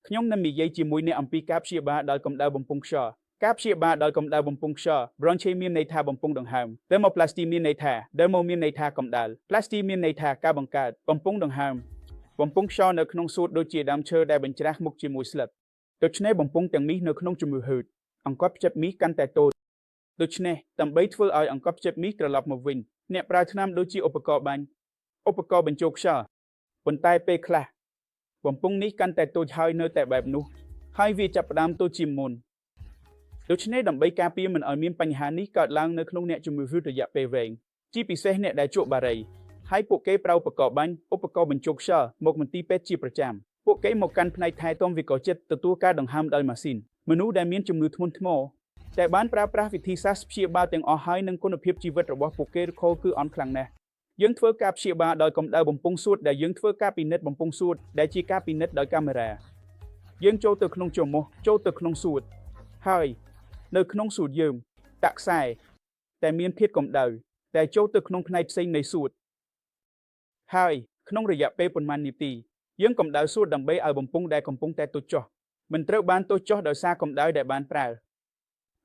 ខ្ញុំនឹងនិយាយជាមួយអ្នកអំពីការព្យាបាលដោយកម្ដៅបំពង់ខ្យល់ការព្យាបាលដោយកម្ដៅបំពង់ខ្យល់ bronchi មានន័យថាបំពង់ដង្ហើម thermoplasty មានន័យថា dermo មានន័យថាកម្ដៅ plasty មានន័យថាការបង្កើតបំពង់ដង្ហើមបំពង់ខ្យល់នៅក្នុងសួតដូចជាដើមឈើដែលបញ្ច្រាស់មុខជាមួយស្លឹកដូច្នេះបំពង់ទាំងនេះនៅក្នុងជំងឺហឺតអង្កត់ផ្ចិតមីសកាន់តែតូចដូច្នេះដើម្បីធ្វើឲ្យអង្កត់ផ្ចិតមីសត្រឡប់មកវិញអ្នកប្រើថ្នាំដូចជាឧបករណ៍បាញ់ឧបករណ៍បញ្ចូលខ្យល់ប៉ុន្តែពេលខ្លះបំពង់នេះកាន់តែតូចហើយនៅតែបែបនោះហើយវាចាប់ផ្ដើមតូចជាងមុនដូច្នេះដើម្បីការពារមិនឲ្យមានបញ្ហានេះកើតឡើងនៅក្នុងអ្នកជំងឺហឺតរយៈពេលវែងជាពិសេសអ្នកដែលជក់បារីហើយពួកគេប្រើឧបករណ៍បាញ់ឧបករណ៍បញ្ចូលខ្យល់មកមន្ទីរពេទ្យជាប្រចាំពួកគេមកកាន់ផ្នែកថែទាំវិកលចិត្តទទួលការដង្ហើមដោយម៉ាស៊ីនមនុស្សដែលមានជំងឺធ្ងន់ធ្ងរតែបានប្រើប្រាស់វិធីសាស្ត្រព្យាបាលទាំងអស់ហើយនឹងគុណភាពជីវិតរបស់ពួកគេខូចគឺអន់ខ្លាំងណាស់យើងធ្វើការព្យាបាលដោយកម្ដៅបំពង់សួតដែលយើងធ្វើការពិនិត្យបំពង់សួតដែលជាការពិនិត្យដោយកាមេរ៉ាយើងចូលទៅក្នុងច្រមុះចូលទៅក្នុងសួតហើយនៅក្នុងសួតយើងតាក់ខ្សែតែមានភាពកម្ដៅតែចូលទៅក្នុងផ្នែកផ្សេងនៃសួតហើយក្នុងរយៈពេលប៉ុន្មាននាទីយើងកម្ដៅសួតដើម្បីឲ្យបំពង់ដែលកំពុងតែតូចចុះមិនត្រូវបានតូចចុះដោយសារកម្ដៅដែលបានប្រើ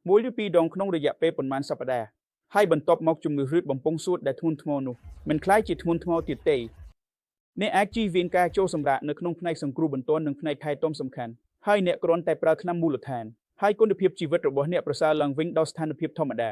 មួយឬពីរដងក្នុងរយៈពេលប៉ុន្មានសប្តាហ៍ហើយបន្ទាប់មកជំងឺហឺតបំពង់សួតដែលធ្ងន់ធ្ងរនោះមិនคล้ายជាធ្ងន់ធ្ងរទៀតទេអ្នកអាចជៀសវាងការចូលសម្រាកនៅក្នុងផ្នែកសង្គ្រោះបន្ទាន់និងផ្នែកថែទាំសំខាន់ហើយអ្នកគ្រាន់តែប្រើថ្នាំមូលដ្ឋានហើយគុណភាពជីវិតរបស់អ្នកប្រសើរឡើងវិញដល់ស្ថានភាពធម្មតា